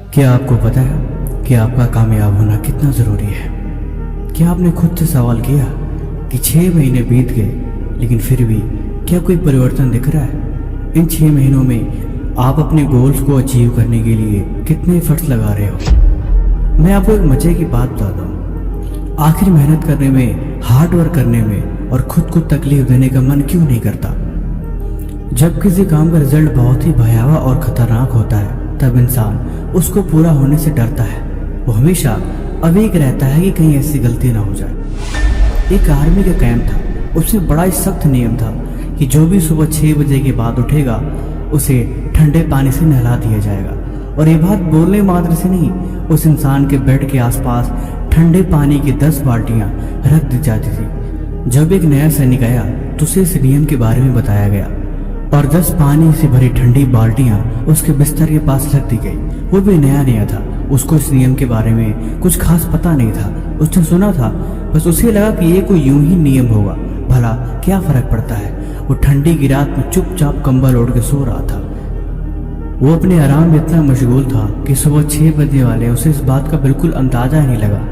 क्या आपको पता है कि आपका कामयाब होना कितना ज़रूरी है? क्या आपने खुद से सवाल किया कि 6 महीने बीत गए लेकिन फिर भी क्या कोई परिवर्तन दिख रहा है? इन 6 महीनों में आप अपने गोल्स को अचीव करने के लिए कितने एफर्ट्स लगा रहे हो? मैं आपको एक मजे की बात बताता हूँ। आखिर मेहनत करने में, हार्ड वर्क करने में और खुद को तकलीफ देने का मन क्यों नहीं करता? जब किसी काम का रिजल्ट बहुत ही भयावह और खतरनाक होता है तब इंसान उसको पूरा होने से डरता है। वो हमेशा अवेक रहता है कि कहीं ऐसी गलती ना हो जाए। एक आर्मी का कैंप था, उसमें बड़ा ही सख्त नियम था कि जो भी सुबह 6 बजे के बाद उठेगा उसे ठंडे पानी से नहला दिया जाएगा। और ये बात बोलने मात्र से नहीं, उस इंसान के बेड के आसपास ठंडे पानी की 10 बाल्टियां रख दी जाती थी। जब एक नया सैनिक आया तो उसे इस नियम के बारे में बताया गया और 10 पानी से भरी ठंडी बाल्टियां उसके बिस्तर के पास रख दी गई। वो भी नया था, उसको इस नियम के बारे में कुछ खास पता नहीं था। उसने सुना था, बस उसे लगा कि ये कोई यूं ही नियम होगा, भला क्या फर्क पड़ता है। वो ठंडी की रात में चुपचाप कंबल ओढ़ के सो रहा था। वो अपने आराम में इतना मशगूल था कि सुबह 6 बजने वाले उसे इस बात का बिल्कुल अंदाजा ही नहीं लगा।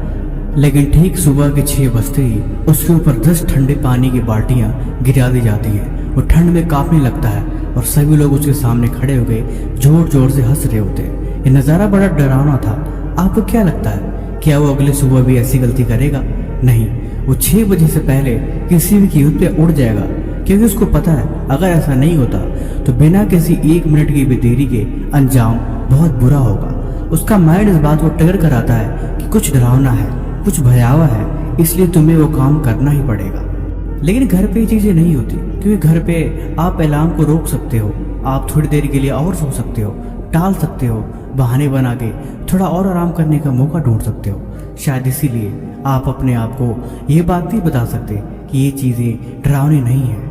लेकिन ठीक सुबह के 6 बजते ही उसके ऊपर 10 ठंडे पानी की बाल्टियां गिरा दी जाती है। वो ठंड में कांपने लगता है और सभी लोग उसके सामने खड़े हो गए जोर जोर से हंस रहे होते हैं। ये नज़ारा बड़ा डरावना था। आपको क्या लगता है, क्या वो अगले सुबह भी ऐसी गलती करेगा? नहीं, वो 6 बजे से पहले किसी भी कीमत पे उड़ जाएगा, क्योंकि उसको पता है अगर ऐसा नहीं होता तो बिना किसी 1 मिनट की भी देरी के अंजाम बहुत बुरा होगा। उसका माइंड इस बात को ट्रिगर कराता है कि कुछ डरावना है, कुछ भयावह है, इसलिए तुम्हें वो काम करना ही पड़ेगा। लेकिन घर पे ये चीजें नहीं होती, क्योंकि घर पे आप अलार्म को रोक सकते हो, आप थोड़ी देर के लिए और सो सकते हो, टाल सकते हो, बहाने बना के थोड़ा और आराम करने का मौका ढूंढ सकते हो। शायद इसीलिए आप अपने आप को ये बात नहीं बता सकते कि ये चीजें डरावनी नहीं है।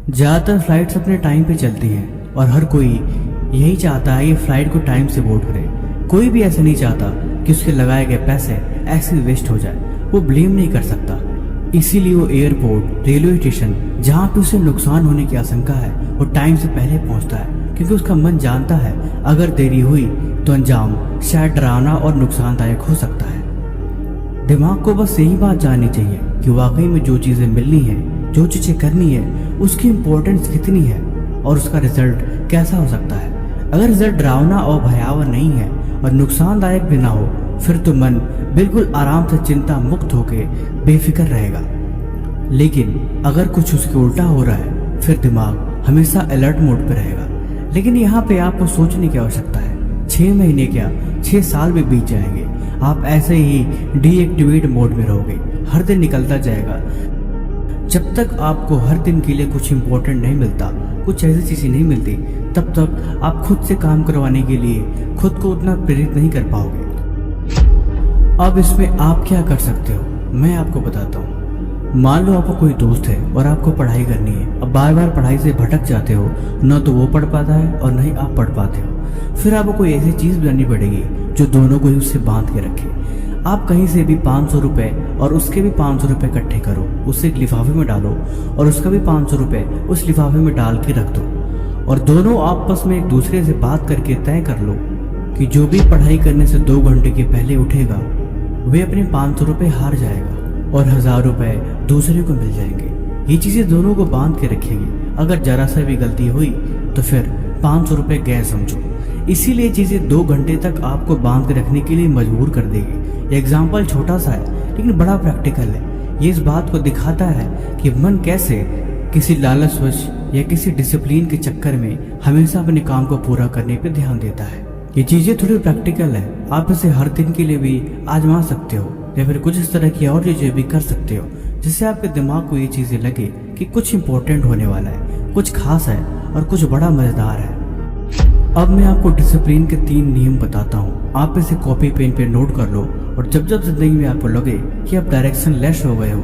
ज़्यादातर फ्लाइट्स अपने टाइम पे चलती हैं और हर कोई यही चाहता है ये फ्लाइट को टाइम से बोर्ड करे। कोई भी ऐसा नहीं चाहता कि उसके लगाए गए पैसे ऐसे वेस्ट हो जाए। वो ब्लेम नहीं कर सकता, इसीलिए वो एयरपोर्ट, रेलवे स्टेशन जहाँ पे उसे नुकसान होने की आशंका है वो टाइम से पहले पहुँचता है, क्योंकि उसका मन जानता है अगर देरी हुई तो अंजाम शायद डरावना और नुकसानदायक हो सकता है। दिमाग को बस यही बात जाननी चाहिए कि वाकई में जो चीज़ें मिलनी है, जो चीज़ें करनी है, उसकी इम्पोर्टेंस कितनी है और उसका रिजल्ट कैसा हो सकता है। अगर रिजल्ट डरावना और भयावह नहीं है और नुकसानदायक भी ना हो, फिर तो मन बिल्कुल आराम से चिंता मुक्त होकर बेफिक्र रहेगा। लेकिन अगर कुछ उसके उल्टा हो रहा है फिर दिमाग हमेशा अलर्ट मोड पर रहेगा। लेकिन यहाँ पे आपको सोचने की आवश्यकता है, 6 महीने क्या 6 साल भी बीत जाएंगे, आप ऐसे ही डीएक्टिवेट मोड में रहोगे। हर दिन निकलता जाएगा। जब तक आपको हर दिन के लिए कुछ इंपॉर्टेंट नहीं मिलता, कुछ ऐसी चीजें नहीं मिलती, तब तक आप खुद से काम करवाने के लिए खुद को उतना प्रेरित नहीं कर पाओगे। अब इसमें आप क्या कर सकते हो, मैं आपको बताता हूँ। मान लो आपको कोई दोस्त है और आपको पढ़ाई करनी है। अब बार बार पढ़ाई से भटक जाते हो, न तो वो पढ़ पाता है और न ही आप पढ़ पाते हो। फिर आपको कोई ऐसी चीज़ बनानी पड़ेगी जो दोनों को ही उससे बांध के रखे। आप कहीं से भी 500 रुपये और उसके भी 500 रुपये इकट्ठे करो, उसे एक लिफाफे में डालो और उसका भी 500 रुपये उस लिफाफे में डाल के रख दो और दोनों आपस में एक दूसरे से बात करके तय कर लो कि जो भी पढ़ाई करने से 2 घंटे के पहले उठेगा वे अपने 500 रुपये हार जाएगा और 1000 रुपये दूसरे को मिल जाएंगे। ये चीज़ें दोनों को बांध के रखेगी। अगर जरा सा भी गलती हुई तो फिर 500 रुपये गए समझो। इसीलिए चीज़ें 2 घंटे तक आपको बांध के रखने के लिए मजबूर कर देगी। एग्जाम्पल छोटा सा है लेकिन बड़ा प्रैक्टिकल है। ये इस बात को दिखाता है कि मन कैसे किसी लालचवश या किसी डिसिप्लिन के चक्कर में हमेशा अपने काम को पूरा करने पर ध्यान देता है। ये चीज़ें थोड़ी प्रैक्टिकल है, आप इसे हर दिन के लिए भी आजमा सकते हो या फिर कुछ इस तरह की और चीज़ें भी कर सकते हो जिससे आपके दिमाग को ये चीज़ें लगे कि कुछ इंपॉर्टेंट होने वाला है, कुछ खास है और कुछ बड़ा मज़ेदार है। अब मैं आपको डिसिप्लिन के 3 नियम बताता हूँ। आप इसे कॉपी पेन पे नोट कर लो और जब जब जिंदगी में आपको लगे कि आप डायरेक्शन लेस हो गए हो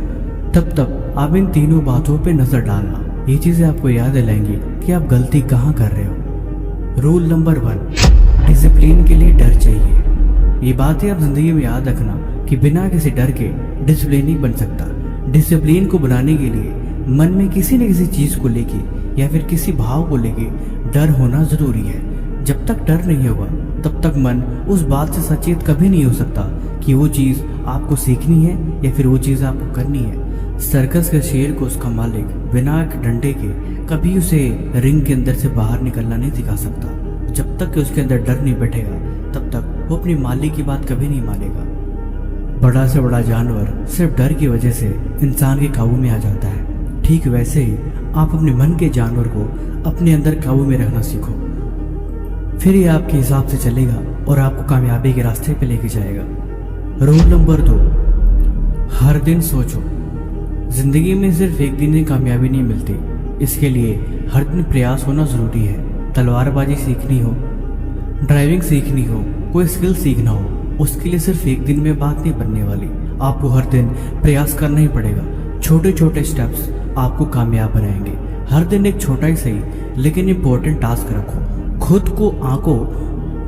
तब आप इन तीनों बातों पे नज़र डालना। ये चीज़ें आपको याद दिलाएंगी कि आप गलती कहाँ कर रहे हो। रूल नंबर 1, डिसिप्लिन के लिए डर चाहिए। ये बातें आप जिंदगी में याद रखना कि बिना किसी डर के डिसिप्लिन नहीं बन सकता। डिसिप्लिन को बनाने के लिए मन में किसी न किसी चीज़ को लेके या फिर किसी भाव को लेके डर होना ज़रूरी है। जब तक डर नहीं होगा तब तक मन उस बात से सचेत कभी नहीं हो सकता कि वो चीज़ आपको सीखनी है या फिर वो चीज़ आपको करनी है। सर्कस के शेर को उसका मालिक बिना एक डंडे के कभी उसे रिंग के अंदर से बाहर निकलना नहीं सिखा सकता। जब तक कि उसके अंदर डर नहीं बैठेगा तब तक वो अपनी मालिक की बात कभी नहीं मानेगा। बड़ा से बड़ा जानवर सिर्फ डर की वजह से इंसान के काबू में आ जाता है। ठीक वैसे ही आप अपने मन के जानवर को अपने अंदर काबू में रखना सीखो, फिर ये आपके हिसाब से चलेगा और आपको कामयाबी के रास्ते पे लेके जाएगा। रूल नंबर 2, हर दिन सोचो। जिंदगी में सिर्फ एक दिन ही कामयाबी नहीं मिलती, इसके लिए हर दिन प्रयास होना ज़रूरी है। तलवारबाजी सीखनी हो, ड्राइविंग सीखनी हो, कोई स्किल सीखना हो, उसके लिए सिर्फ एक दिन में बात नहीं बनने वाली। आपको हर दिन प्रयास करना ही पड़ेगा। छोटे छोटे स्टेप्स आपको कामयाब बनाएंगे। हर दिन एक छोटा ही सही लेकिन इम्पोर्टेंट टास्क रखो। खुद को आंको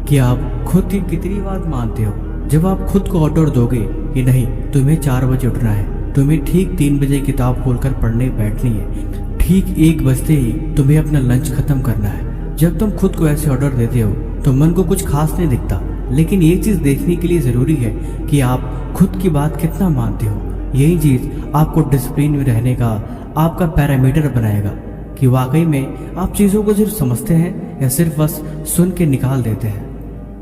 कि आप खुद की कितनी बात मानते हो। जब आप खुद को ऑर्डर दोगे कि नहीं तुम्हें 4 बजे उठना है, तुम्हें ठीक 3 बजे किताब खोलकर पढ़ने बैठनी है, ठीक 1 बजते ही तुम्हें अपना लंच खत्म करना है। जब तुम खुद को ऐसे ऑर्डर देते हो तो मन को कुछ खास नहीं दिखता, लेकिन ये चीज़ देखने के लिए ज़रूरी है कि आप खुद की बात कितना मानते हो। यही चीज़ आपको डिसिप्लिन में रहने का आपका पैरामीटर बनाएगा कि वाकई में आप चीज़ों को सिर्फ समझते हैं या सिर्फ बस सुन के निकाल देते हैं।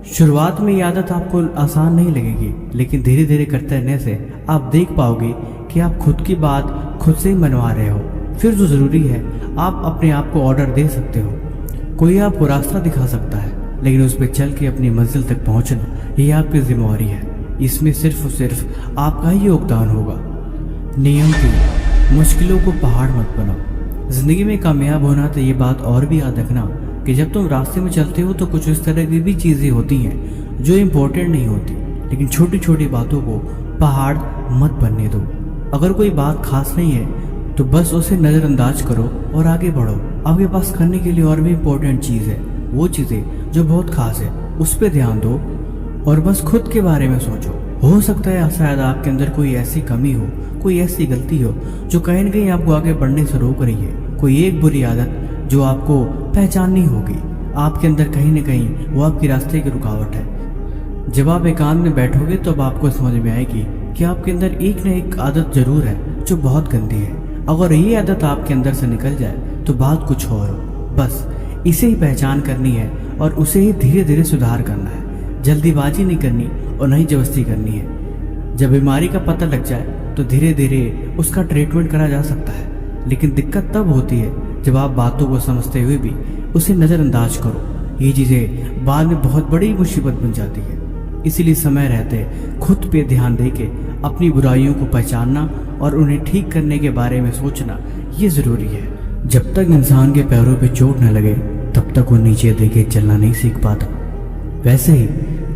शुरुआत में ये आदत आपको आसान नहीं लगेगी, लेकिन धीरे धीरे करते रहने से आप देख पाओगे कि आप खुद की बात खुद से ही मनवा रहे हो। फिर जो ज़रूरी है आप अपने आप को ऑर्डर दे सकते हो। कोई आपको रास्ता दिखा सकता है, लेकिन उस पर चल के अपनी मंजिल तक पहुंचना ये आपकी जिम्मेवारी है। इसमें सिर्फ और सिर्फ आपका ही योगदान होगा। नियम 3, मुश्किलों को पहाड़ मत बनाओ। जिंदगी में कामयाब होना तो ये बात और भी याद रखना कि जब तुम रास्ते में चलते हो तो कुछ इस तरह की भी चीज़ें होती हैं जो इम्पोर्टेंट नहीं होती, लेकिन छोटी छोटी बातों को पहाड़ मत बनने दो। अगर कोई बात खास नहीं है तो बस उसे नज़रअंदाज करो और आगे बढ़ो। आपके पास करने के लिए और भी इम्पोर्टेंट चीज़ है, वो चीज़ें जो बहुत खास है उस पर ध्यान दो और बस खुद के बारे में सोचो। हो सकता है शायद आपके अंदर कोई ऐसी कमी हो, कोई ऐसी गलती हो जो कहीं न कहीं आपको आगे बढ़ने से रोक रही है। कोई एक बुरी आदत जो आपको पहचाननी होगी। आपके अंदर कहीं न कहीं वो आपके रास्ते की रुकावट है। जब आप एकांत में बैठोगे तो अब आपको समझ में आएगी कि आपके अंदर एक न एक आदत जरूर है जो बहुत गंदी है। अगर ये आदत आपके अंदर से निकल जाए तो बात कुछ और हो। बस इसे ही पहचान करनी है और उसे ही धीरे धीरे सुधार करना है। जल्दीबाजी नहीं करनी और नहीं जबरदस्ती करनी है। जब बीमारी का पता लग जाए तो धीरे धीरे उसका ट्रीटमेंट करा जा सकता है, लेकिन दिक्कत तब होती है जब आप बातों को समझते हुए भी उसे नज़रअंदाज करो। ये चीज़ें बाद में बहुत बड़ी मुसीबत बन जाती है। इसीलिए समय रहते खुद पे ध्यान देके अपनी बुराइयों को पहचानना और उन्हें ठीक करने के बारे में सोचना ये ज़रूरी है। जब तक इंसान के पैरों पे चोट न लगे तब तक वो नीचे देखे चलना नहीं सीख पाता। वैसे ही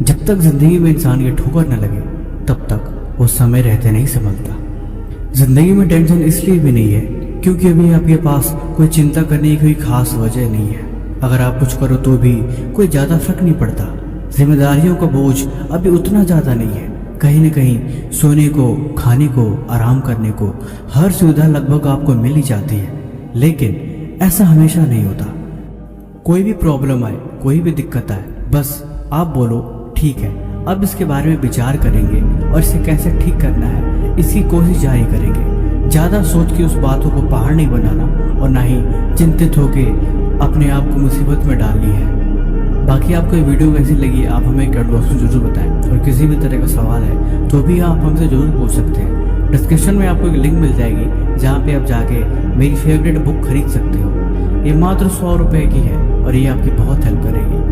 जब तक जिंदगी में इंसान की ठोकर न लगे तब तक वो समय रहते नहीं संभलता। जिंदगी में टेंशन इसलिए भी नहीं है क्योंकि अभी आपके पास कोई चिंता करने की कोई खास वजह नहीं है। अगर आप कुछ करो तो भी कोई ज़्यादा फर्क नहीं पड़ता। जिम्मेदारियों का बोझ अभी उतना ज़्यादा नहीं है। कहीं न कहीं सोने को, खाने को, आराम करने को हर सुविधा लगभग आपको मिल ही जाती है, लेकिन ऐसा हमेशा नहीं होता। कोई भी प्रॉब्लम आए, कोई भी दिक्कत आए, बस आप बोलो ठीक है, अब इसके बारे में विचार करेंगे और इसे कैसे ठीक करना है इसकी कोशिश जारी करेंगे। ज़्यादा सोच के उस बातों को पहाड़ नहीं बनाना और ना ही चिंतित होके अपने आप को मुसीबत में डालनी है। बाकी आपको ये वीडियो कैसी लगी आप हमें कमेंट बॉक्स में जरूर बताएं, और किसी भी तरह का सवाल है तो भी आप हमसे जरूर पूछ सकते हैं। डिस्क्रिप्शन में आपको एक लिंक मिल जाएगी जहाँ पे आप जाके मेरी फेवरेट बुक खरीद सकते हो। ये मात्र 100 रुपये की है और ये आपकी बहुत हेल्प करेगी।